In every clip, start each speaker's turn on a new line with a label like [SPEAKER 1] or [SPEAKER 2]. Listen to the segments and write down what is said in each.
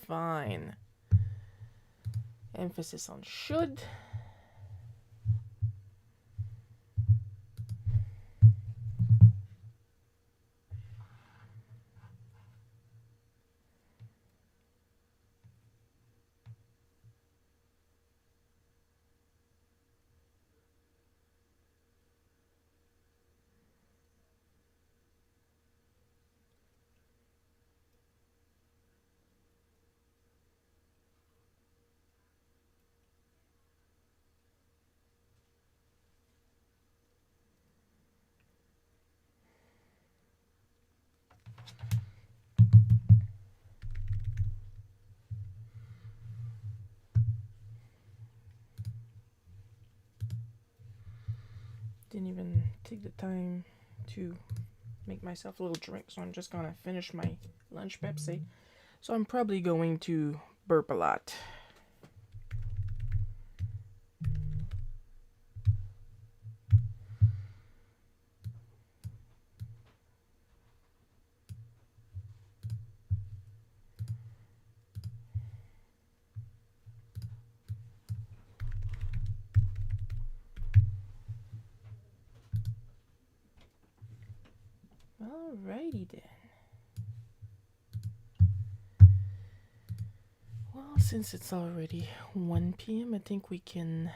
[SPEAKER 1] fine. Emphasis on should. Didn't even take the time to make myself a little drink, so I'm just gonna finish my lunch Pepsi. So I'm probably going to burp a lot. Alrighty then. Well, since it's already 1 p.m., I think we can...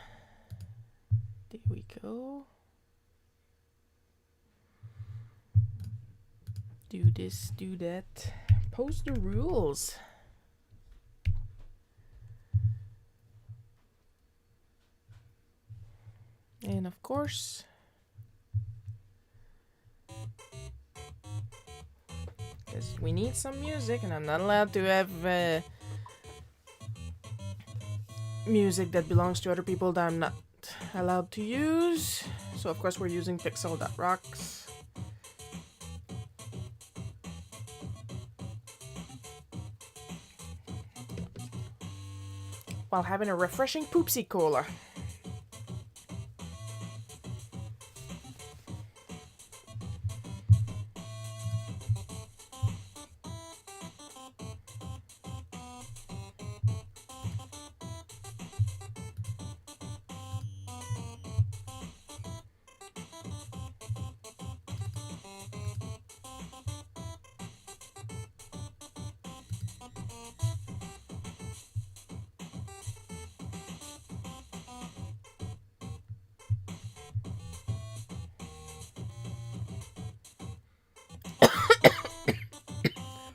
[SPEAKER 1] There we go. Do this, do that. Post the rules. And of course... because we need some music, and I'm not allowed to have music that belongs to other people that I'm not allowed to use. So of course we're using Pixel.rocks. While having a refreshing poopsie cola.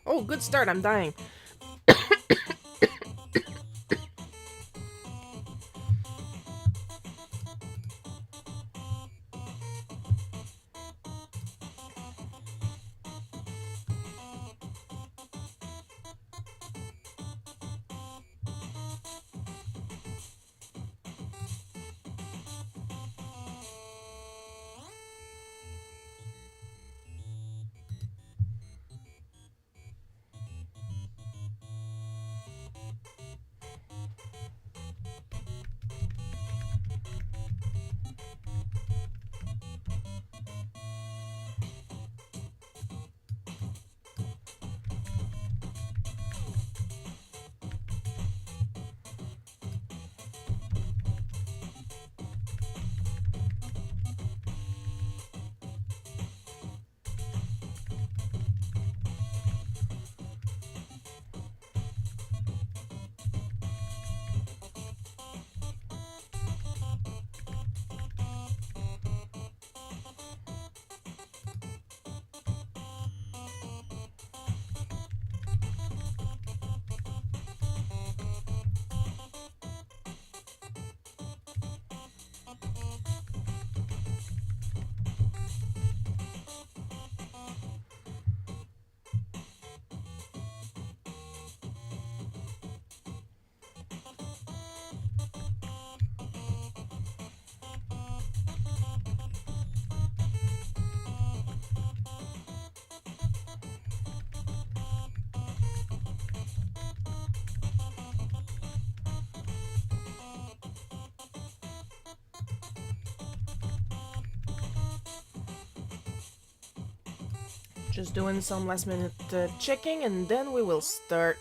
[SPEAKER 1] Oh, good start. I'm dying. Just doing some last minute checking, and then we will start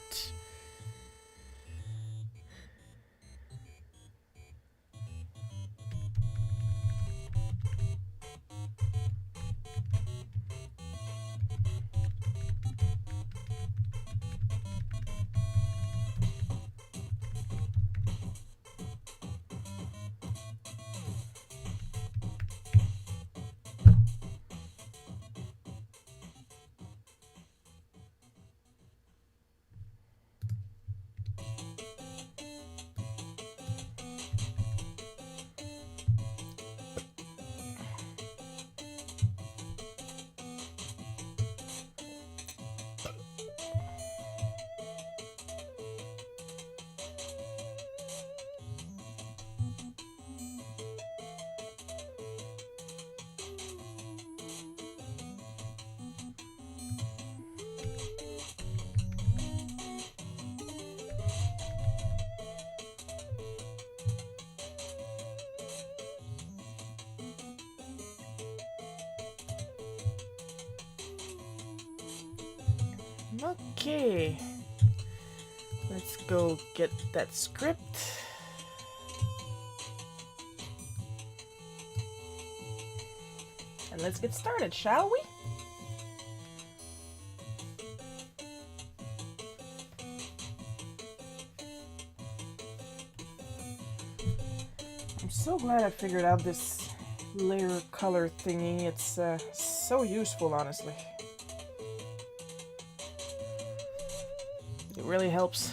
[SPEAKER 1] Okay. Let's go get that script. And let's get started, shall we? I'm so glad I figured out this layer color thingy. It's so useful, honestly. It really helps.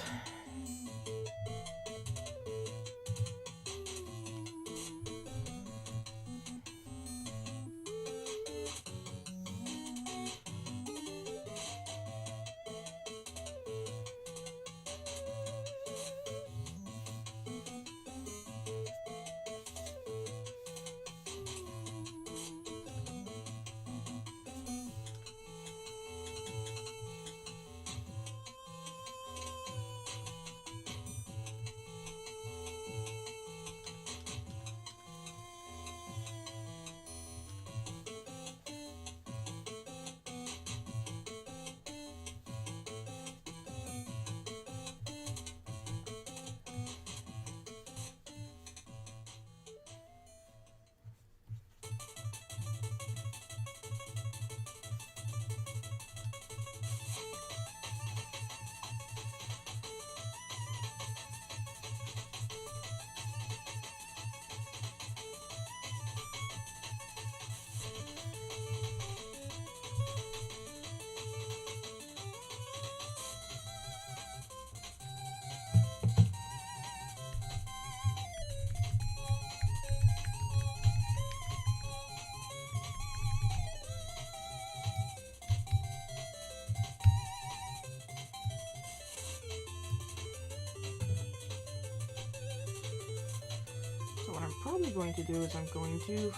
[SPEAKER 1] So what I'm probably going to do is I'm going to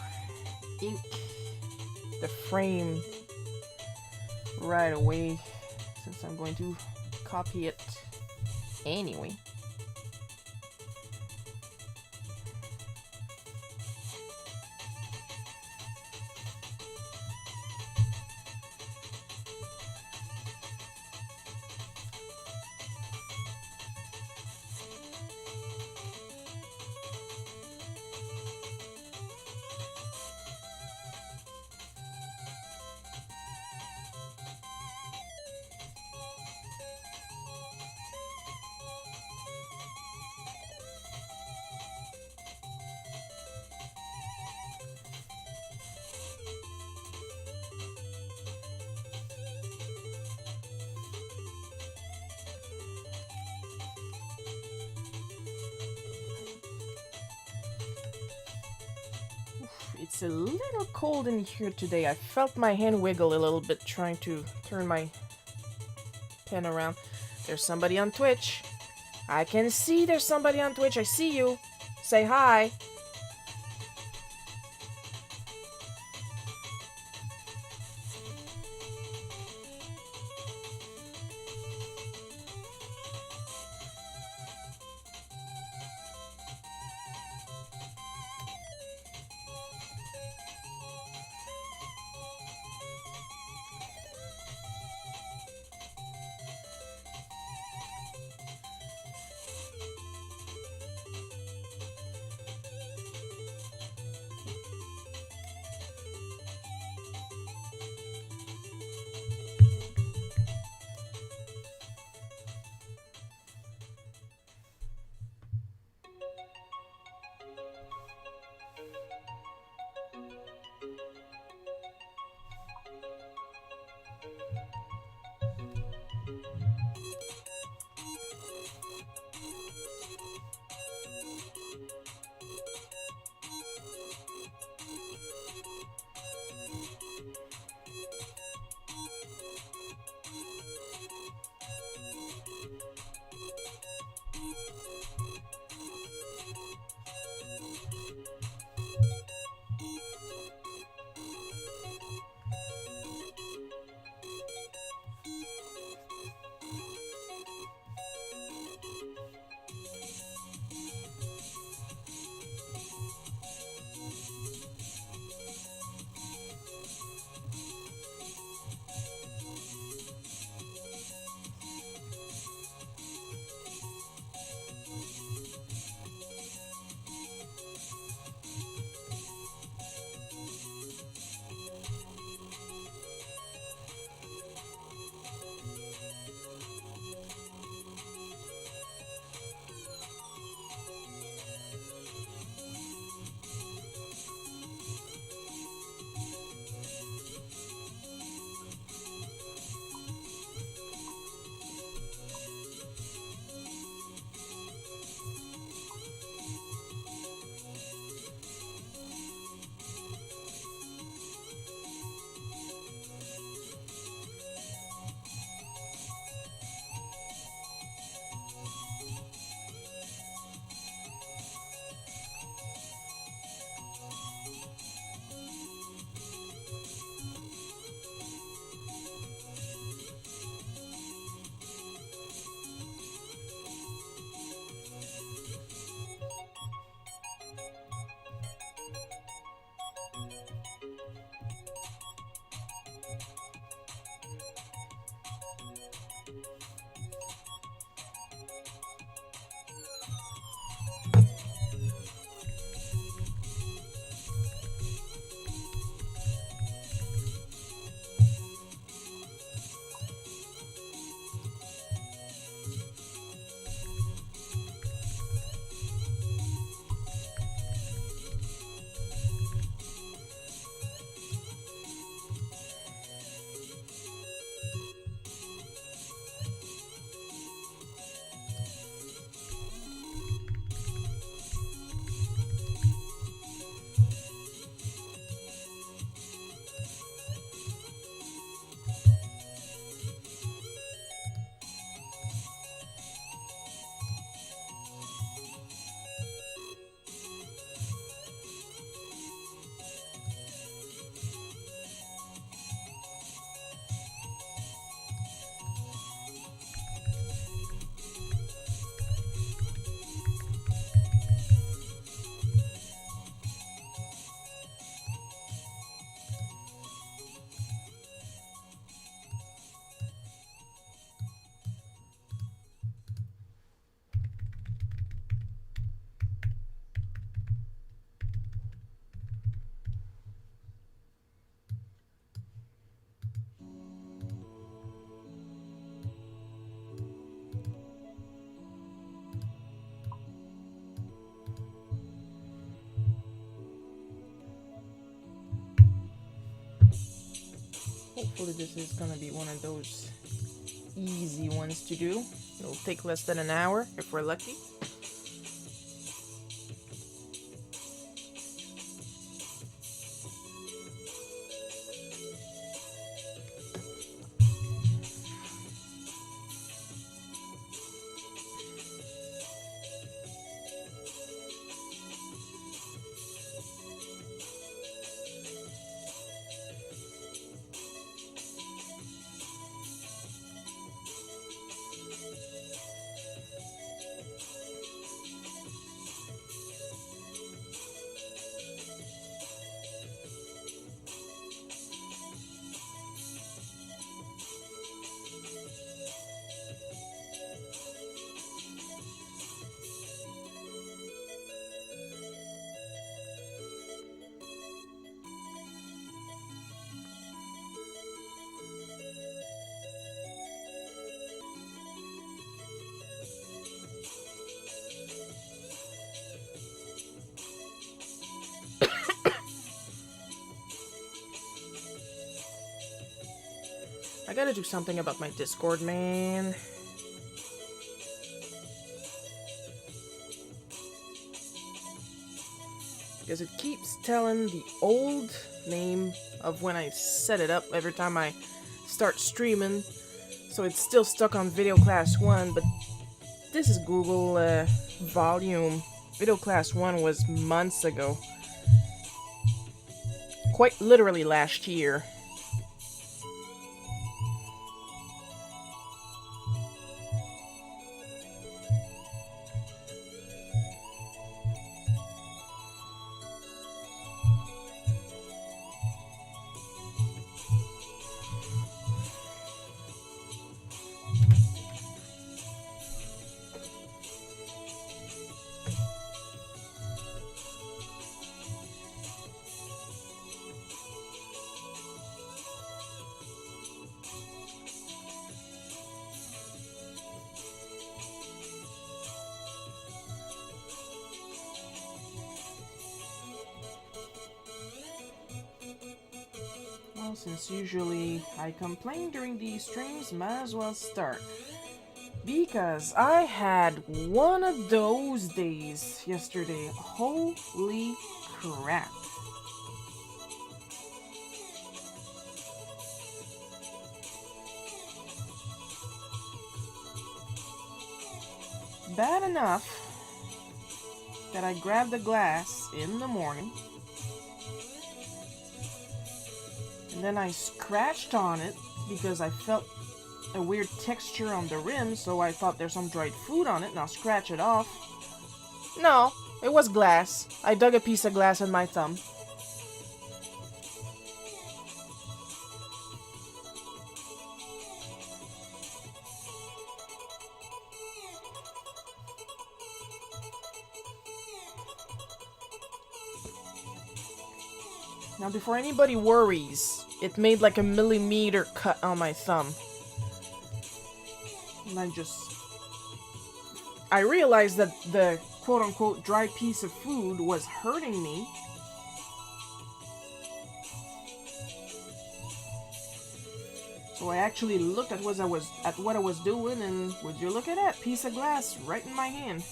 [SPEAKER 1] ink the frame right away, since I'm going to copy it anyway. It's a little cold in here today. I felt my hand wiggle a little bit trying to turn my pen around. There's somebody on Twitch. I can see there's somebody on Twitch. I see you. Say hi. Hopefully this is gonna be one of those easy ones to do. It'll take less than an hour if we're lucky. I gotta do something about my Discord, man. Because it keeps telling the old name of when I set it up every time I start streaming. So it's still stuck on Video Class 1, but this is Google volume. Video Class 1 was months ago. Quite literally last year. Well, since usually I complain during these streams, might as well start. Because I had one of those days yesterday. Holy crap. Bad enough that I grabbed a glass in the morning. And then I scratched on it because I felt a weird texture on the rim, so I thought there's some dried food on it, and I'll scratch it off. No, it was glass. I dug a piece of glass in my thumb. Now, before anybody worries, it made like a millimeter cut on my thumb. And I realized that the quote-unquote dry piece of food was hurting me. So I actually looked at what I was doing, and would you look at that piece of glass right in my hand?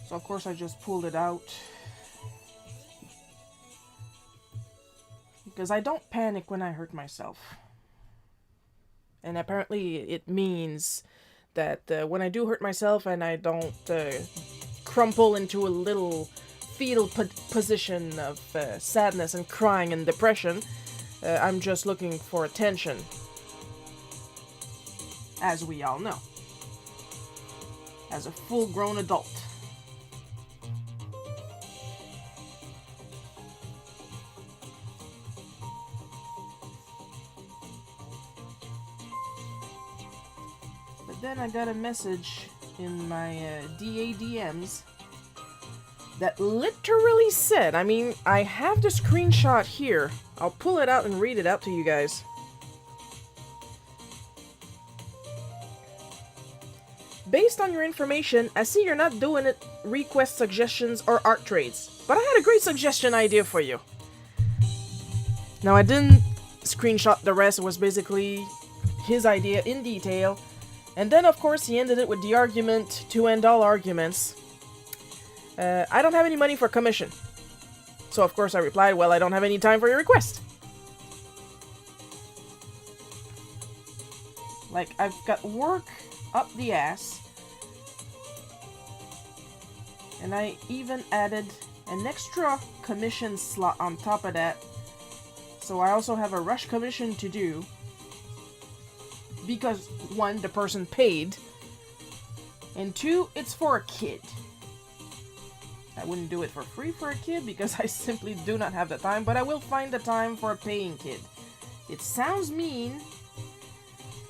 [SPEAKER 1] So of course I just pulled it out. Because I don't panic when I hurt myself. And apparently it means that when I do hurt myself and I don't crumple into a little fetal position of sadness and crying and depression, I'm just looking for attention. As we all know. As a full-grown adult. Then I got a message in my DADMs that literally said, I mean, I have the screenshot here. I'll pull it out and read it out to you guys. Based on your information, I see you're not doing it request suggestions or art trades, but I had a great suggestion idea for you. Now, I didn't screenshot the rest. It was basically his idea in detail. And then, of course, he ended it with the argument to end all arguments. I don't have any money for commission. So, of course, I replied, well, I don't have any time for your request. Like, I've got work up the ass. And I even added an extra commission slot on top of that. So I also have a rush commission to do. Because, one, the person paid. And two, it's for a kid. I wouldn't do it for free for a kid because I simply do not have the time. But I will find the time for a paying kid. It sounds mean,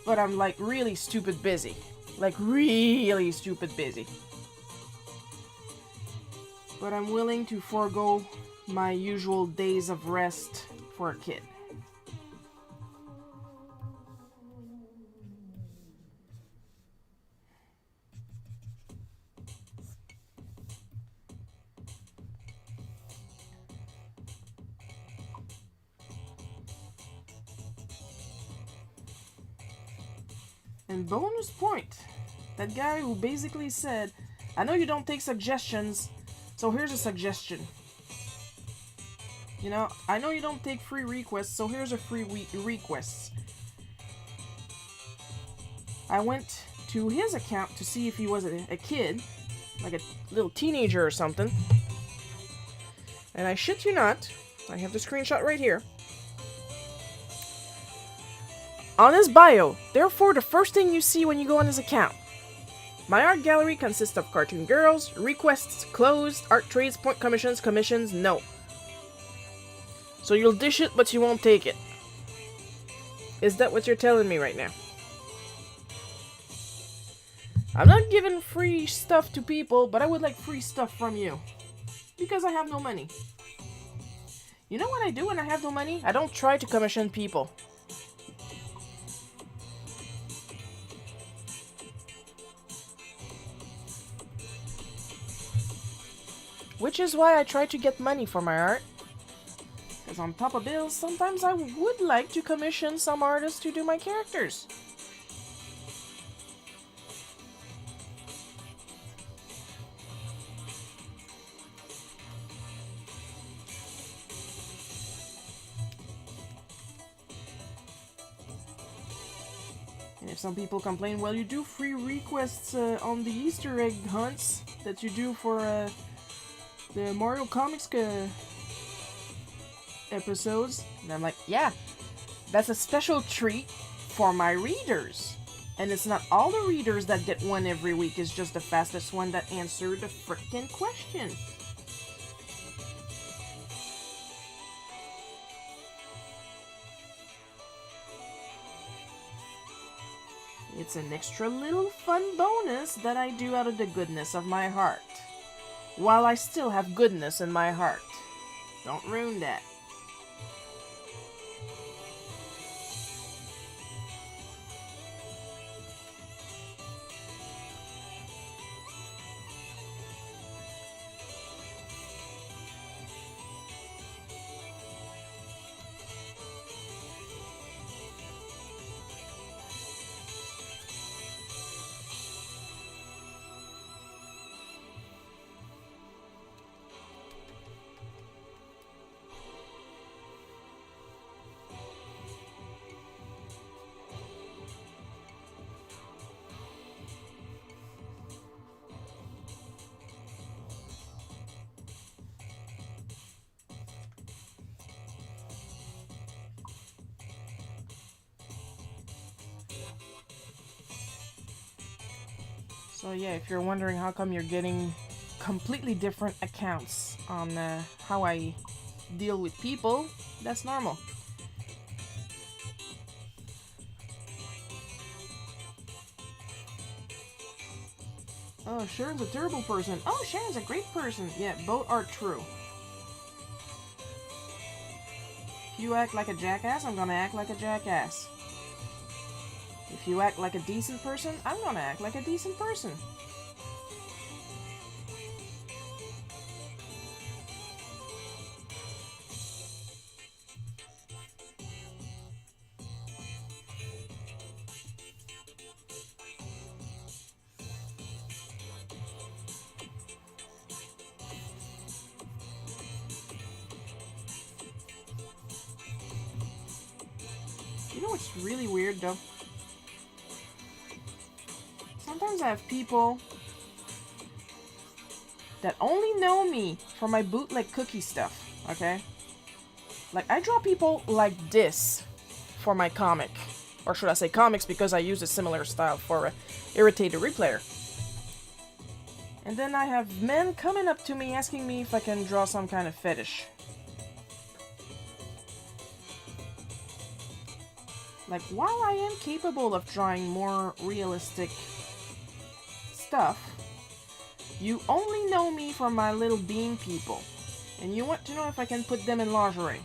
[SPEAKER 1] but I'm like really stupid busy. Like really stupid busy. But I'm willing to forego my usual days of rest for a kid. And bonus point, that guy who basically said, I know you don't take suggestions, so here's a suggestion. You know, I know you don't take free requests, so here's a free request. I went to his account to see if he was a kid, like a little teenager or something. And I shit you not, I have the screenshot right here. On his bio, therefore the first thing you see when you go on his account. My art gallery consists of cartoon girls, requests closed, art trades, point commissions, no. So you'll dish it, but you won't take it. Is that what you're telling me right now? I'm not giving free stuff to people, but I would like free stuff from you. Because I have no money. You know what I do when I have no money? I don't try to commission people. Which is why I try to get money for my art. Because on top of bills, sometimes I would like to commission some artists to do my characters. And if some people complain, well, you do free requests on the Easter egg hunts that you do for the Mario Comics episodes. And I'm like, yeah, that's a special treat for my readers. And it's not all the readers that get one every week. It's just the fastest one that answered the frickin' question. It's an extra little fun bonus that I do out of the goodness of my heart. While I still have goodness in my heart. Don't ruin that. So yeah, if you're wondering how come you're getting completely different accounts on how I deal with people, that's normal. Oh, Sharon's a terrible person. Oh, Sharon's a great person. Yeah, both are true. If you act like a jackass, I'm gonna act like a jackass. If you act like a decent person, I'm gonna act like a decent person. You know what's really weird though? Sometimes I have people that only know me for my bootleg cookie stuff, okay? Like, I draw people like this for my comic. Or should I say comics, because I use a similar style for a Irritated Replayer. And then I have men coming up to me asking me if I can draw some kind of fetish. Like, while I am capable of drawing more realistic stuff, you only know me from my little bean people. And you want to know if I can put them in lingerie.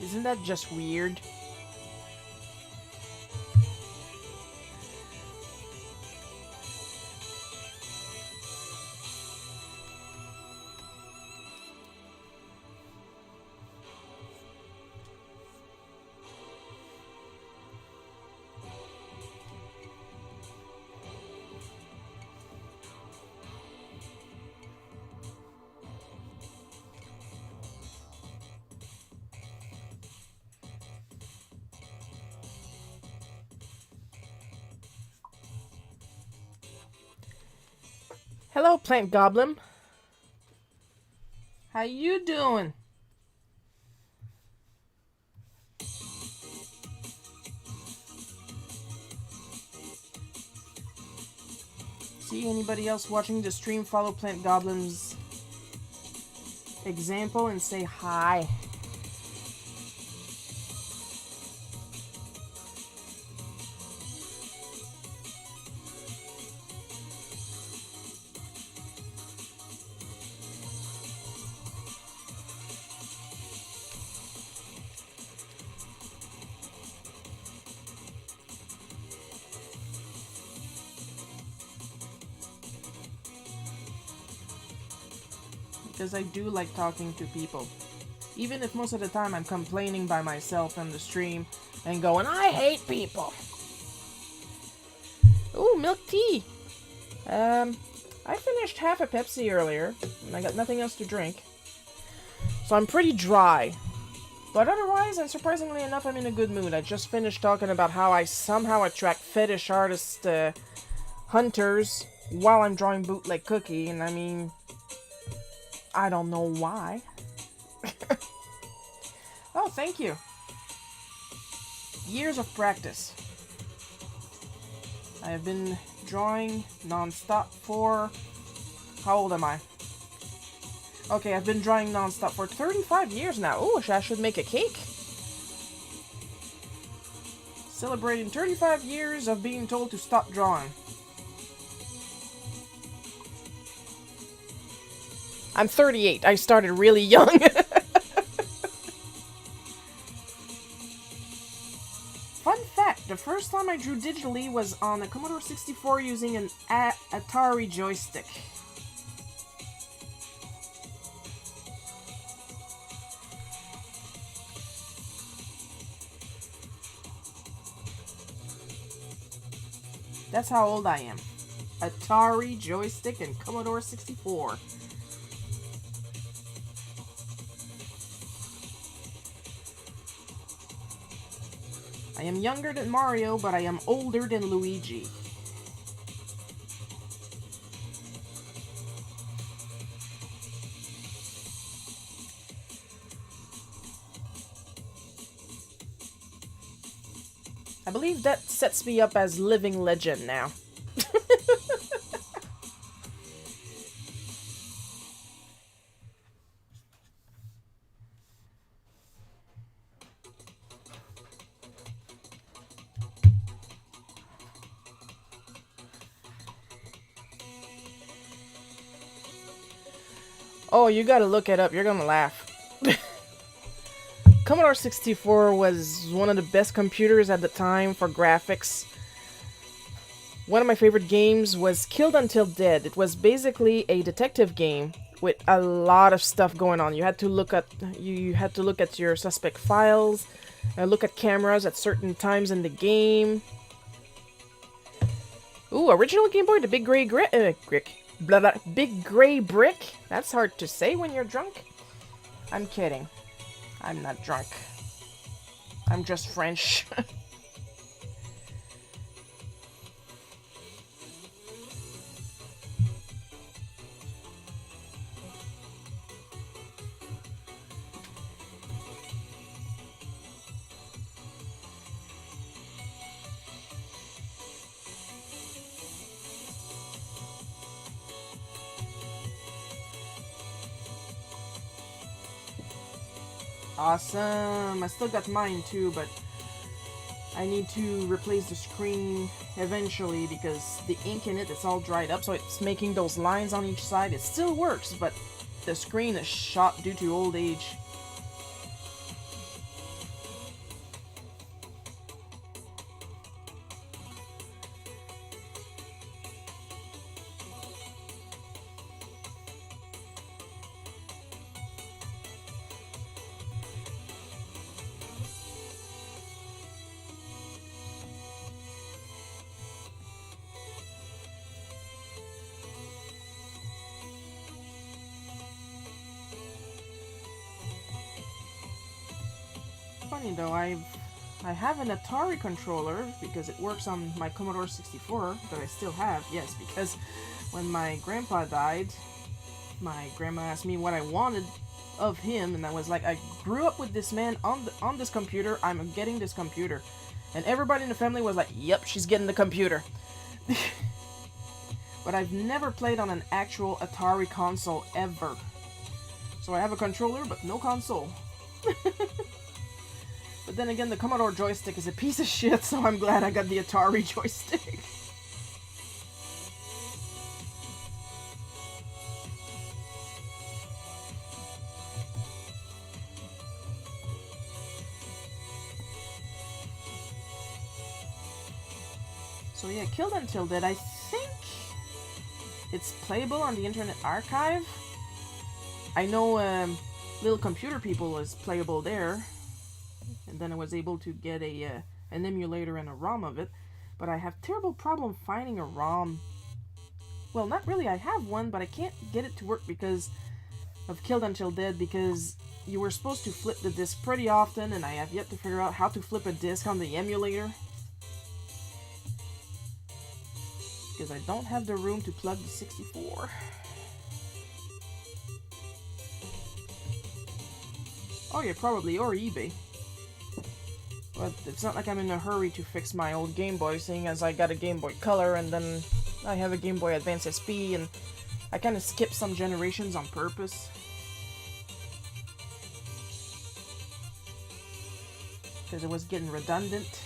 [SPEAKER 1] Isn't that just weird? Hello, Plant Goblin. How you doing? See anybody else watching the stream follow Plant Goblin's example and say hi. Because I do like talking to people. Even if most of the time I'm complaining by myself on the stream and going, I hate people. Ooh, milk tea. I finished half a Pepsi earlier, and I got nothing else to drink. So I'm pretty dry. But otherwise, and surprisingly enough, I'm in a good mood. I just finished talking about how I somehow attract fetish artist hunters while I'm drawing Bootleg Cookie, and I mean, I don't know why. Oh, thank you. Years of practice. I have been drawing non-stop for... How old am I? Okay, I've been drawing non-stop for 35 years now. Ooh, I should make a cake. Celebrating 35 years of being told to stop drawing. I'm 38. I started really young. Fun fact, the first time I drew digitally was on a Commodore 64 using an Atari joystick. That's how old I am. Atari joystick and Commodore 64. I am younger than Mario, but I am older than Luigi. I believe that sets me up as living legend now. Oh, you gotta look it up. You're gonna laugh. Commodore 64 was one of the best computers at the time for graphics. One of my favorite games was Killed Until Dead. It was basically a detective game with a lot of stuff going on. You had to look at your suspect files, look at cameras at certain times in the game. Ooh, original Game Boy, the big gray big gray brick. That's hard to say when you're drunk. I'm kidding. I'm not drunk. I'm just French. Awesome. I still got mine too, but I need to replace the screen eventually because the ink in it is all dried up, so it's making those lines on each side. It still works, but the screen is shot due to old age. Funny though, I have an Atari controller because it works on my Commodore 64 that I still have. Yes, because when my grandpa died, my grandma asked me what I wanted of him, and I was like, I grew up with this man on this computer. I'm getting this computer, and everybody in the family was like, "Yep, she's getting the computer." But I've never played on an actual Atari console ever. So I have a controller, but no console. But then again, the Commodore joystick is a piece of shit, so I'm glad I got the Atari joystick. So yeah, Killed Until Dead, I think it's playable on the Internet Archive. I know Little Computer People is playable there. And then I was able to get an emulator and a ROM of it, but I have terrible problem finding a ROM. Well, not really, I have one, but I can't get it to work because of Killed Until Dead, because you were supposed to flip the disc pretty often, and I have yet to figure out how to flip a disc on the emulator. Because I don't have the room to plug the 64. Oh yeah, probably, or eBay. But it's not like I'm in a hurry to fix my old Game Boy, seeing as I got a Game Boy Color, and then I have a Game Boy Advance SP, and I kind of skipped some generations on purpose. Because it was getting redundant.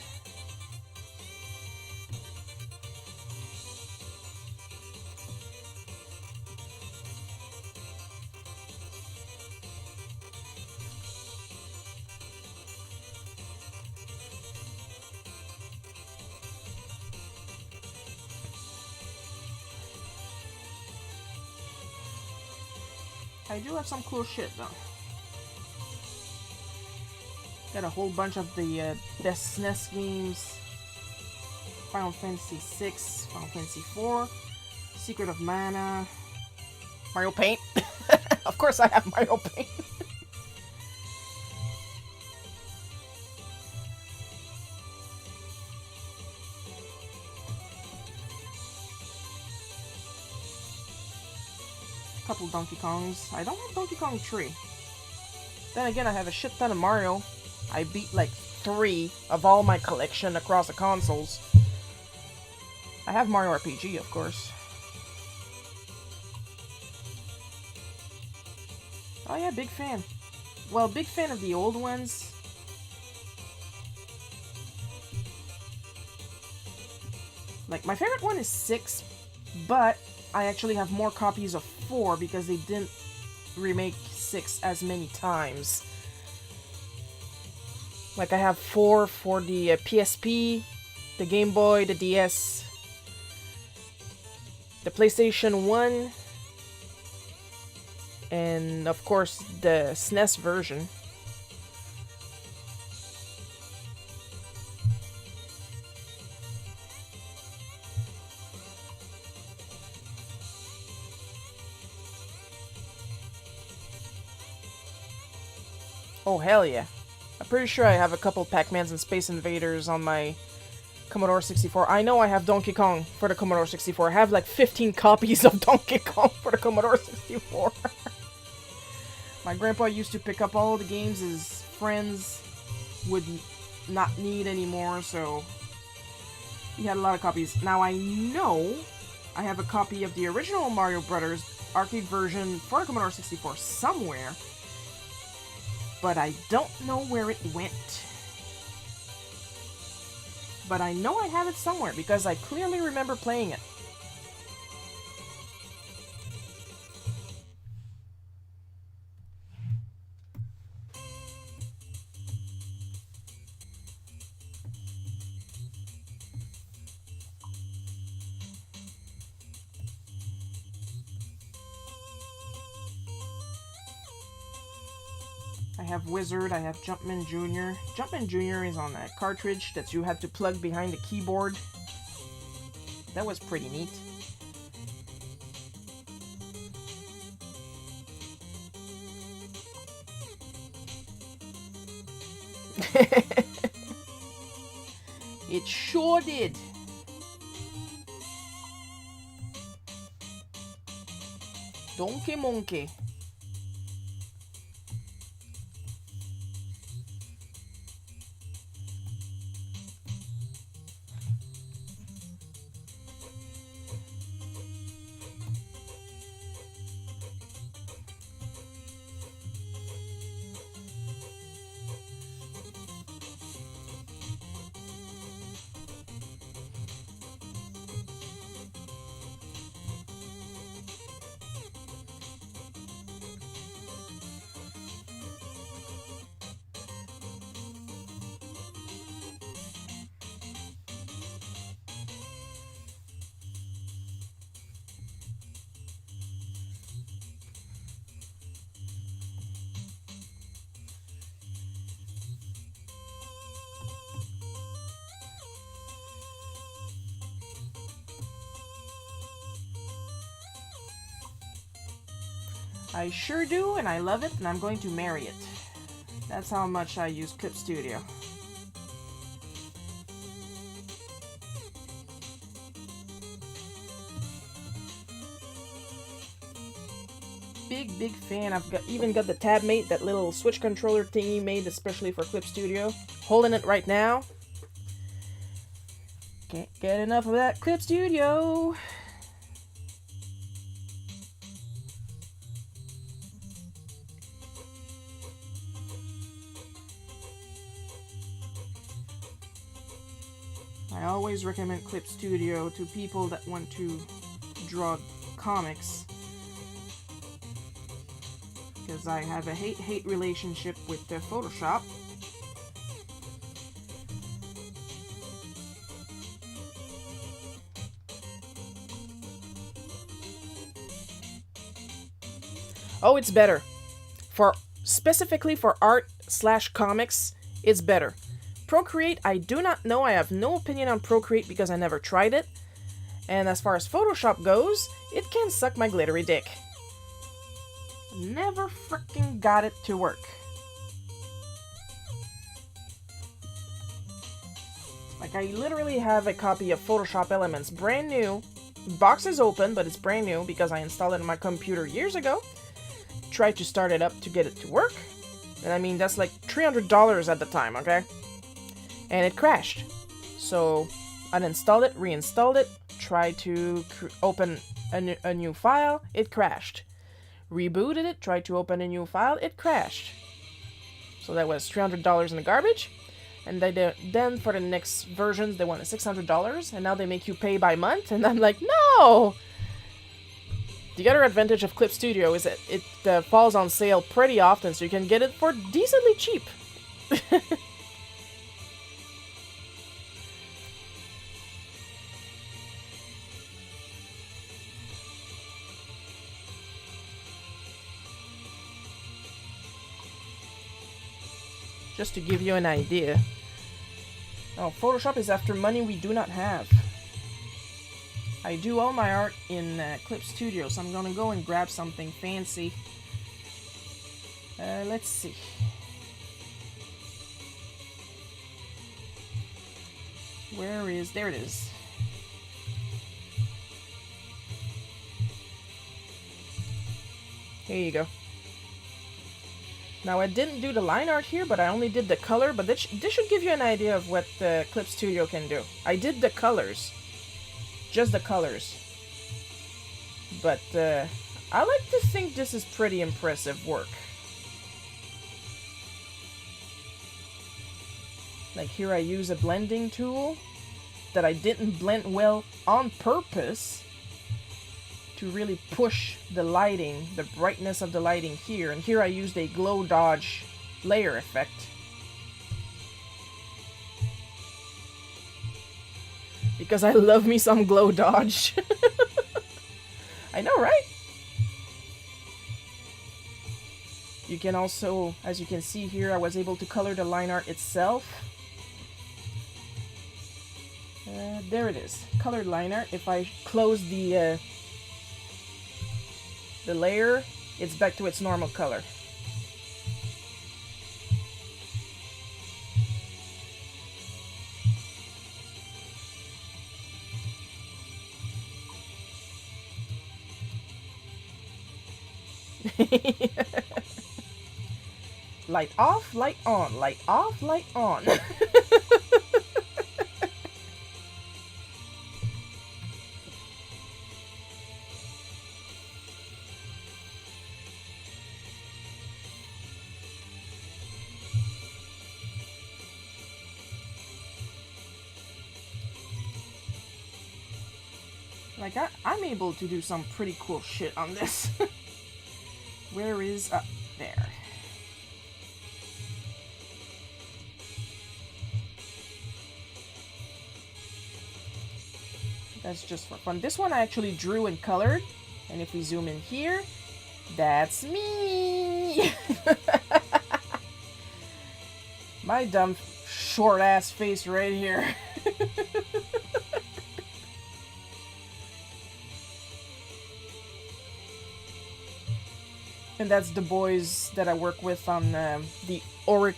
[SPEAKER 1] I do have some cool shit though. Got a whole bunch of the best SNES games. Final Fantasy VI, Final Fantasy IV, Secret of Mana, Mario Paint. Of course I have Mario Paint. couple Donkey Kongs. I don't have Donkey Kong 3. Then again, I have a shit ton of Mario. I beat like 3 of all my collection across the consoles. I have Mario RPG, of course. Oh yeah, big fan. Well, big fan of the old ones. Like, my favorite one is 6, but I actually have more copies of 4 because they didn't remake 6 as many times. Like, I have 4 for the PSP, the Game Boy, the DS, the PlayStation 1, and of course the SNES version. Oh, hell yeah. I'm pretty sure I have a couple Pac-Mans and Space Invaders on my Commodore 64. I know I have Donkey Kong for the Commodore 64. I have like 15 copies of Donkey Kong for the Commodore 64. My grandpa used to pick up all the games his friends would not need anymore, so he had a lot of copies. Now I know I have a copy of the original Mario Brothers arcade version for the Commodore 64 somewhere, but I don't know where it went. But I know I have it somewhere because I clearly remember playing it. I have Wizard, I have Jumpman Jr. Jumpman Jr. is on that cartridge that you had to plug behind the keyboard. That was pretty neat. It sure did. Donkey Monkey. I sure do, and I love it, and I'm going to marry it. That's how much I use Clip Studio. Big fan. I've even got the tab mate, that little switch controller thingy made especially for Clip Studio. Holding it right now. Can't get enough of that Clip Studio. I always recommend Clip Studio to people that want to draw comics, because I have a hate-hate relationship with Photoshop. Oh, it's better. Specifically for art/comics, it's better. Procreate, I do not know. I have no opinion on Procreate because I never tried it. And as far as Photoshop goes, it can suck my glittery dick. Never frickin' got it to work. Like, I literally have a copy of Photoshop Elements, brand new, The box is open, but it's brand new because I installed it on my computer years ago. Tried to start it up to get it to work. And I mean, that's like $300 at the time, okay? And it crashed. So, uninstalled it, reinstalled it, tried to open a new file, it crashed. Rebooted it, tried to open a new file, it crashed. So that was $300 in the garbage. And then for the next versions, they wanted $600, and now they make you pay by month, and I'm like, no! The other advantage of Clip Studio is that it falls on sale pretty often, so you can get it for decently cheap. Just to give you an idea. Oh, Photoshop is after money we do not have. I do all my art in Clip Studio, so I'm gonna go and grab something fancy. Let's see. There it is. Here you go. Now, I didn't do the line art here, but I only did the color, but this should give you an idea of what Clip Studio can do. I did the colors. Just the colors. But, I like to think this is pretty impressive work. Like, here I use a blending tool that I didn't blend well on purpose to really push the lighting, the brightness of the lighting here. And here I used a glow dodge layer effect. Because I love me some glow dodge. I know, right? You can also, as you can see here, I was able to color the line art itself. There it is, colored line art. If I close the layer, it's back to its normal color. Light off, light on, light off, light on. Like, I'm able to do some pretty cool shit on this. Where is... there. That's just for fun. This one I actually drew and colored. And if we zoom in here, that's me! My dumb short-ass face right here. And that's the boys that I work with on the Auric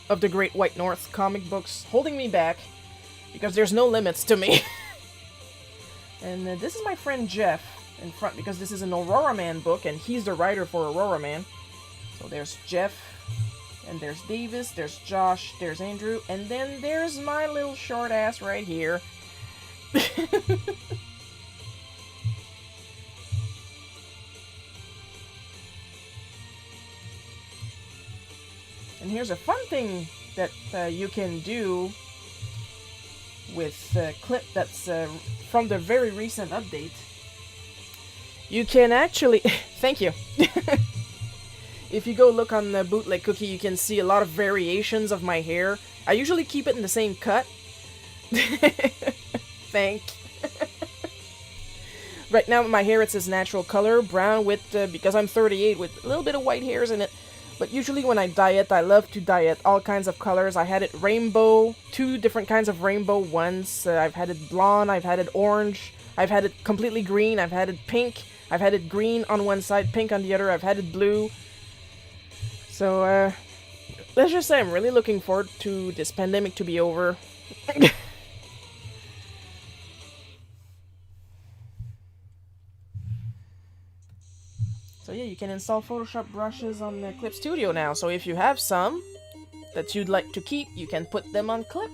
[SPEAKER 1] of the Great White North comic books, holding me back because there's no limits to me. And this is my friend Jeff in front, because this is an Aurora Man book and he's the writer for Aurora Man. So there's Jeff, and there's Davis, there's Josh, there's Andrew, and then there's my little short ass right here. And here's a fun thing that you can do with Clip that's from the very recent update. You can actually... Thank you. If you go look on the Bootleg Cookie, you can see a lot of variations of my hair. I usually keep it in the same cut. Thank. Right now my hair, it's its natural color, brown with, because I'm 38, with a little bit of white hairs in it. But usually when I dye it, I love to dye it all kinds of colors. I had it rainbow, 2 different kinds of rainbow ones. I've had it blonde, I've had it orange, I've had it completely green, I've had it pink, I've had it green on one side, pink on the other, I've had it blue. So, let's just say I'm really looking forward to this pandemic to be over. So yeah, you can install Photoshop brushes on the Clip Studio now. So if you have some that you'd like to keep, you can put them on Clip.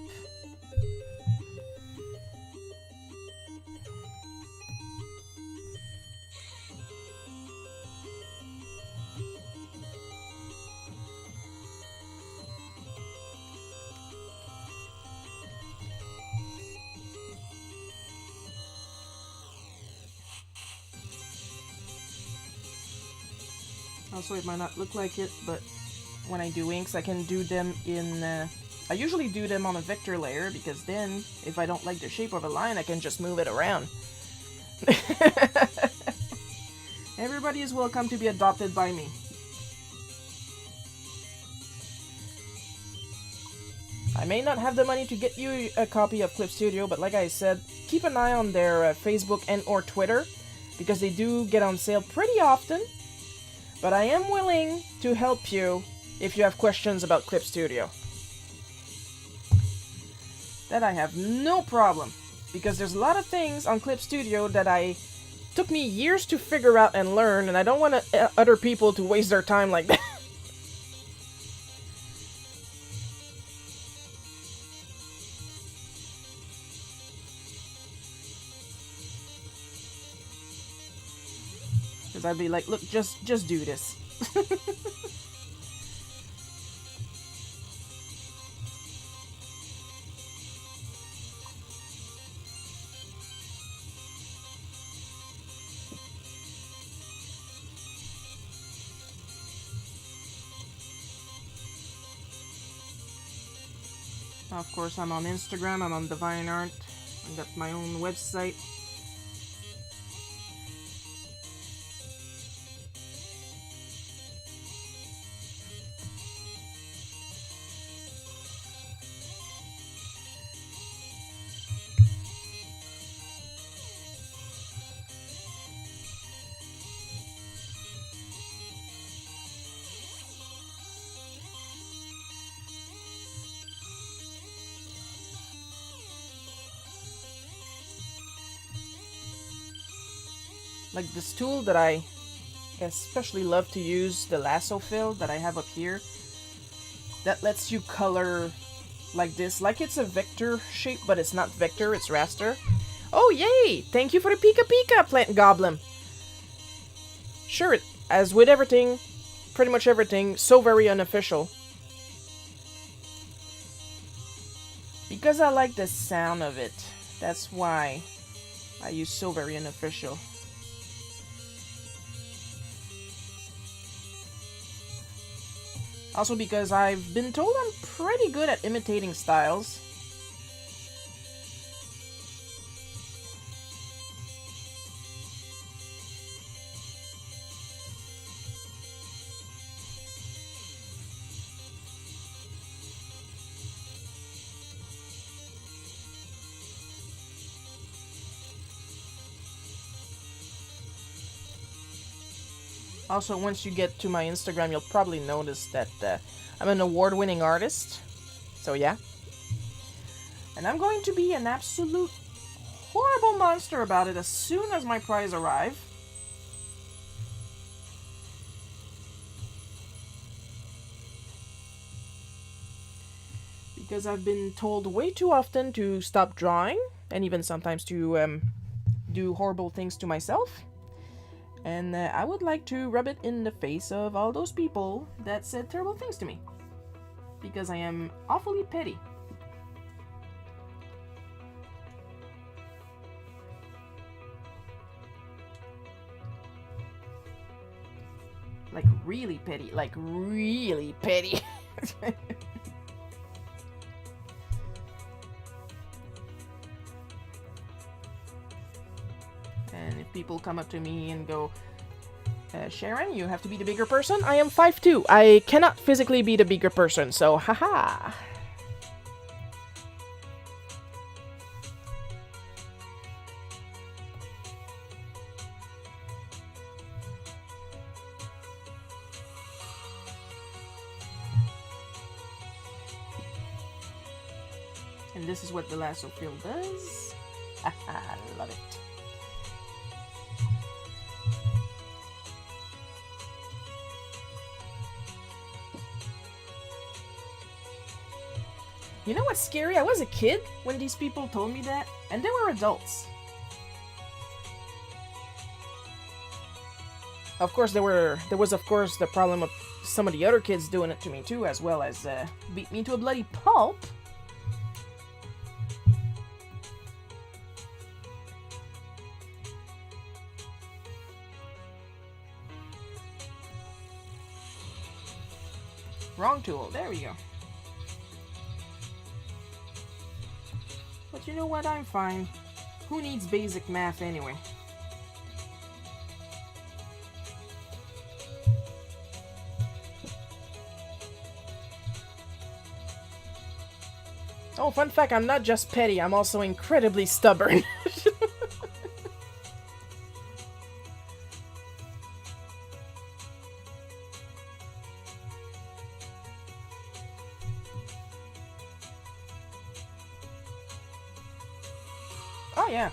[SPEAKER 1] Also, it might not look like it, but when I do inks, I can do them in... I usually do them on a vector layer, because then, if I don't like the shape of a line, I can just move it around. Everybody is welcome to be adopted by me. I may not have the money to get you a copy of Clip Studio, but like I said, keep an eye on their Facebook and or Twitter, because they do get on sale pretty often. But I am willing to help you if you have questions about Clip Studio. That I have no problem, because there's a lot of things on Clip Studio that took me years to figure out and learn, and I don't want other people to waste their time like that. Because I'd be like, look, just do this. Of course, I'm on Instagram, I'm on Divine Art, I got my own website. Like this tool that I especially love to use, the lasso fill that I have up here, that lets you color like this, like it's a vector shape, but it's not vector, it's raster. Oh yay! Thank you for the Pika Pika, Plant Goblin! Sure, as with everything, pretty much everything, so very unofficial. Because I like the sound of it, that's why I use so very unofficial. Also because I've been told I'm pretty good at imitating styles. Also, once you get to my Instagram, you'll probably notice that I'm an award-winning artist. So yeah. And I'm going to be an absolute horrible monster about it as soon as my prize arrives. Because I've been told way too often to stop drawing, and even sometimes to do horrible things to myself. And I would like to rub it in the face of all those people that said terrible things to me. Because I am awfully petty. Like really petty. Like really petty. And if people come up to me and go, Sharon, you have to be the bigger person. I am 5'2". I cannot physically be the bigger person, so haha. And this is what the lasso fill does. Haha, love it. You know what's scary? I was a kid when these people told me that, and they were adults. Of course, there was of course the problem of some of the other kids doing it to me too, as well as beat me to a bloody pulp. Wrong tool. There we go. But you know what? I'm fine. Who needs basic math anyway? Oh, fun fact, I'm not just petty, I'm also incredibly stubborn. Oh, yeah.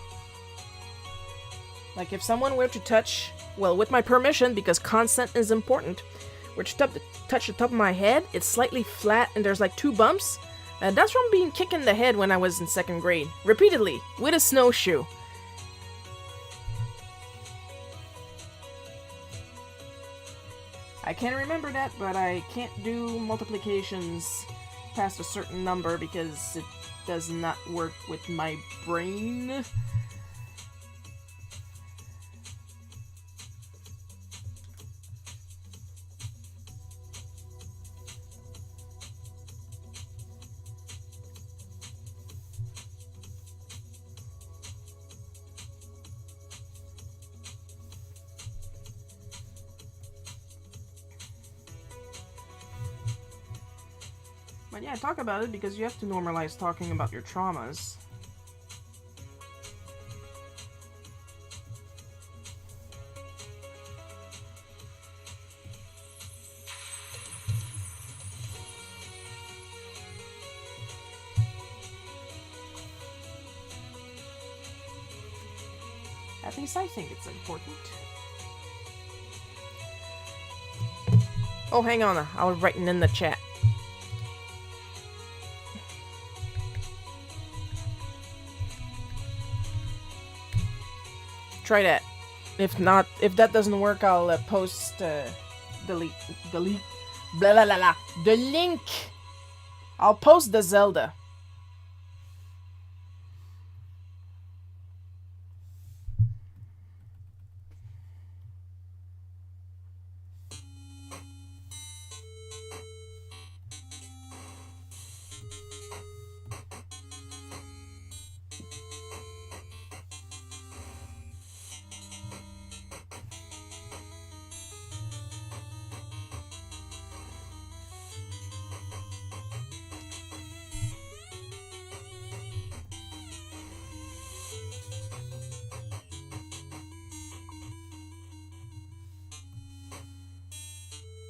[SPEAKER 1] Like, if someone were to touch, well, with my permission, because consent is important, were to touch the top of my head, it's slightly flat and there's like 2 bumps. That's from being kicked in the head when I was in 2nd grade. Repeatedly. With a snowshoe. I can't remember that, but I can't do multiplications past a certain number because it does not work with my brain. But yeah, talk about it because you have to normalize talking about your traumas. At least I think it's important. Oh, hang on. I was writing in the chat. Try that. If not, if that doesn't work, I'll post delete, blah blah blah blah, the link. I'll post the Zelda.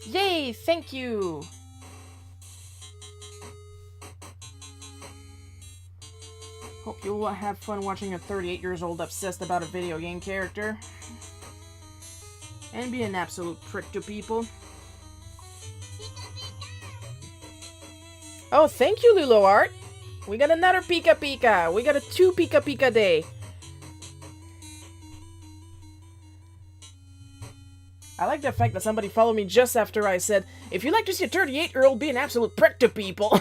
[SPEAKER 1] Yay! Thank you! Hope you'll have fun watching a 38 years old obsessed about a video game character. And be an absolute prick to people. Oh, thank you, Lulo Art! We got another Pika Pika! We got a 2 Pika Pika day! I like the fact that somebody followed me just after I said, if you like to see a 38-year-old be an absolute prick to people.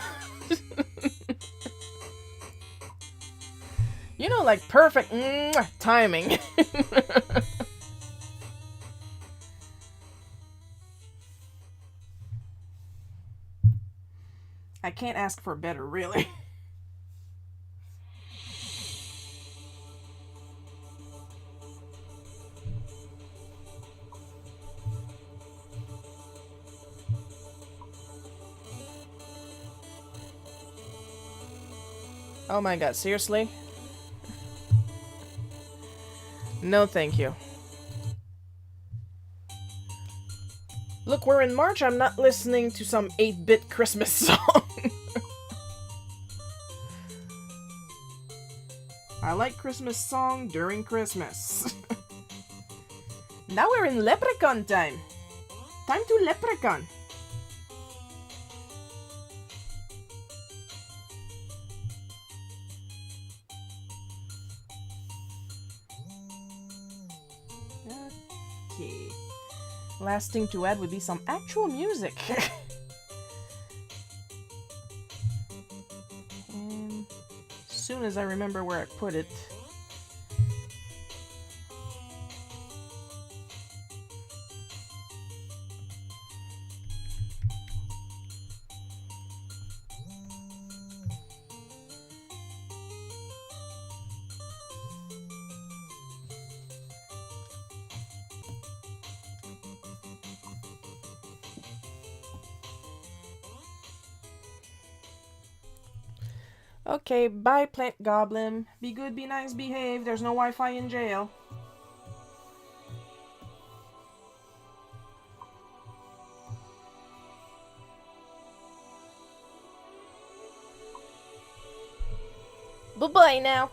[SPEAKER 1] You know, like perfect timing. I can't ask for better, really. Oh my god, seriously? No, thank you. Look, we're in March, I'm not listening to some 8-bit Christmas song. I like Christmas song during Christmas. Now we're in Leprechaun time. Time to Leprechaun. Okay. Last thing to add would be some actual music. And as soon as I remember where I put it. Okay, bye, Plant Goblin. Be good, be nice, behave. There's no Wi-Fi in jail. Bye-bye now.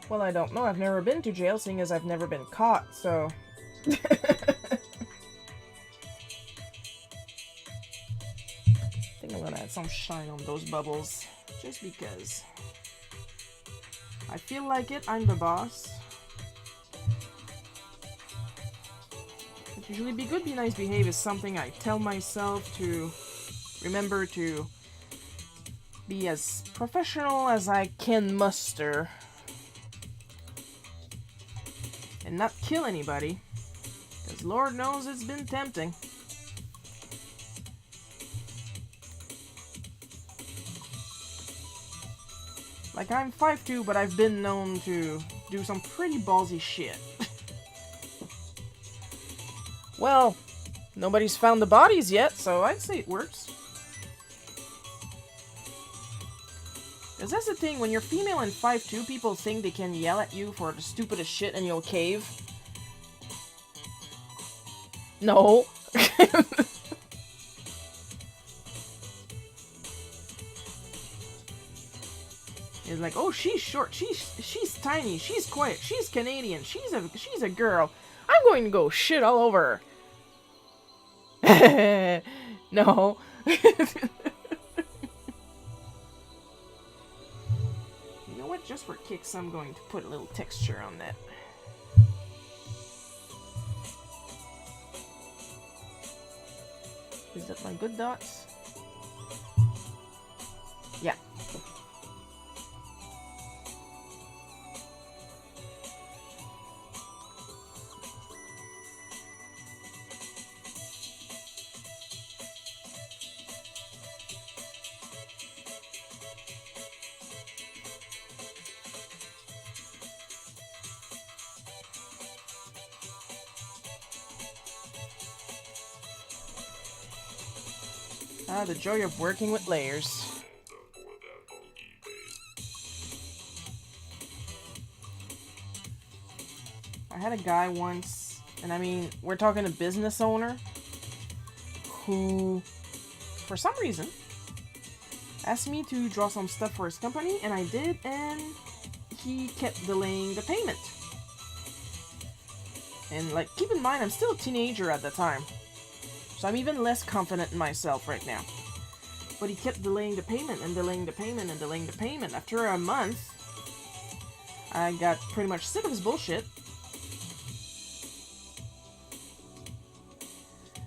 [SPEAKER 1] Well, I don't know. I've never been to jail, seeing as I've never been caught, so... I think I'm gonna add some shine on those bubbles, just because. I feel like it, I'm the boss. But usually be good, be nice, behave is something I tell myself to remember to be as professional as I can muster. And not kill anybody, because Lord knows it's been tempting. Like, I'm 5'2", but I've been known to do some pretty ballsy shit. Well, nobody's found the bodies yet, so I'd say it works. Because that's the thing, when you're female and 5'2", people think they can yell at you for the stupidest shit and you'll cave. No. It's like, oh, she's short, she's tiny, she's quiet, she's Canadian, she's a girl. I'm going to go shit all over her. No. Just for kicks, I'm going to put a little texture on that. Is that my good dots? Yeah. Ah, the joy of working with layers. I had a guy once, and I mean, we're talking a business owner, who, for some reason, asked me to draw some stuff for his company, and I did, and he kept delaying the payment. And, like, keep in mind, I'm still a teenager at the time. So I'm even less confident in myself right now. But he kept delaying the payment and delaying the payment and delaying the payment. After a month, I got pretty much sick of his bullshit.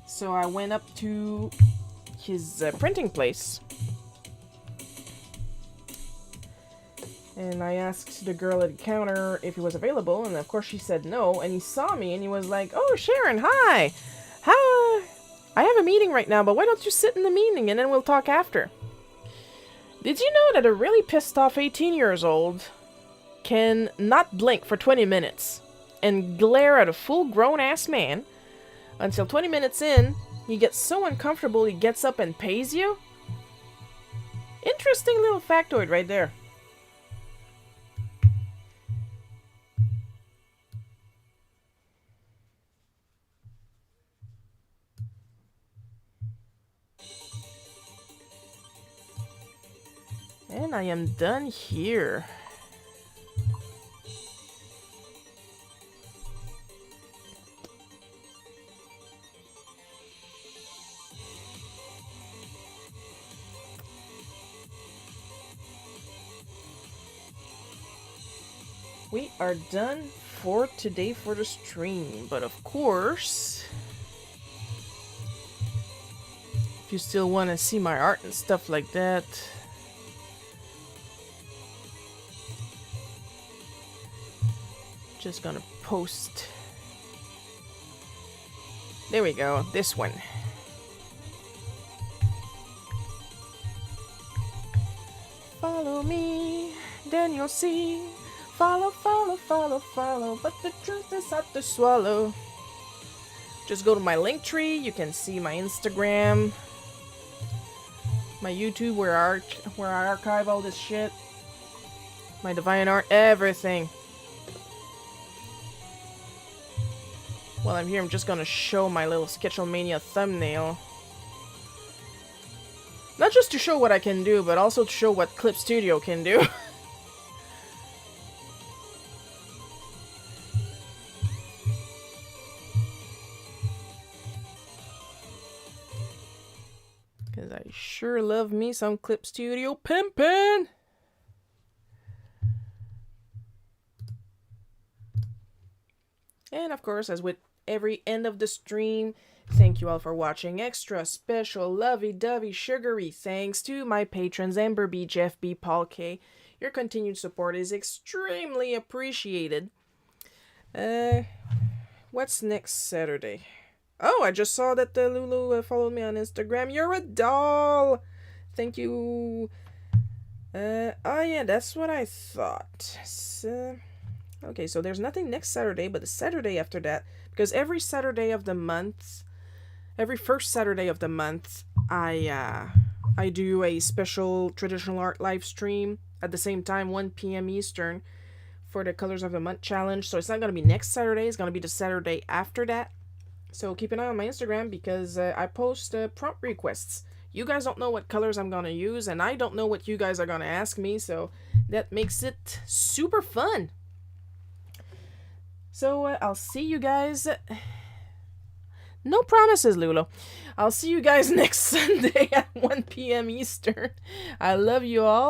[SPEAKER 1] So I went up to his printing place. And I asked the girl at the counter if he was available. And of course she said no. And he saw me and he was like, "Oh, Sharon, hi. I have a meeting right now, but why don't you sit in the meeting and then we'll talk after?" Did you know that a really pissed off 18 years old can not blink for 20 minutes and glare at a full grown ass man until 20 minutes in, he gets so uncomfortable he gets up and pays you? Interesting little factoid right there. And I am done here. We are done for today for the stream, but of course, if you still want to see my art and stuff like that, just gonna post. There we go, this one. Follow me, then you'll see. Follow, follow, follow, follow, but the truth is hard to swallow. Just go to my link tree, you can see my Instagram, my YouTube where I archive all this shit, my Divine Art, everything. While I'm here, I'm just gonna show my little Sketchelmania thumbnail. Not just to show what I can do, but also to show what Clip Studio can do. Because I sure love me some Clip Studio pimpin'! And of course, as with every end of the stream, thank you all for watching. Extra special lovey-dovey sugary thanks to my patrons Amber B, Jeff B, Paul K. Your continued support is extremely appreciated. What's next Saturday? Oh, I just saw that Lulu followed me on Instagram. You're a doll! Thank you. Oh yeah, that's what I thought. So, okay, so there's nothing next Saturday, but the Saturday after that, because every Saturday of the month, every first Saturday of the month, I do a special traditional art live stream at the same time, 1 p.m. Eastern, for the Colors of the Month challenge. So it's not going to be next Saturday, it's going to be the Saturday after that. So keep an eye on my Instagram because I post prompt requests. You guys don't know what colors I'm going to use, and I don't know what you guys are going to ask me, so that makes it super fun. So I'll see you guys. No promises, Lulu. I'll see you guys next Sunday at 1 p.m. Eastern. I love you all.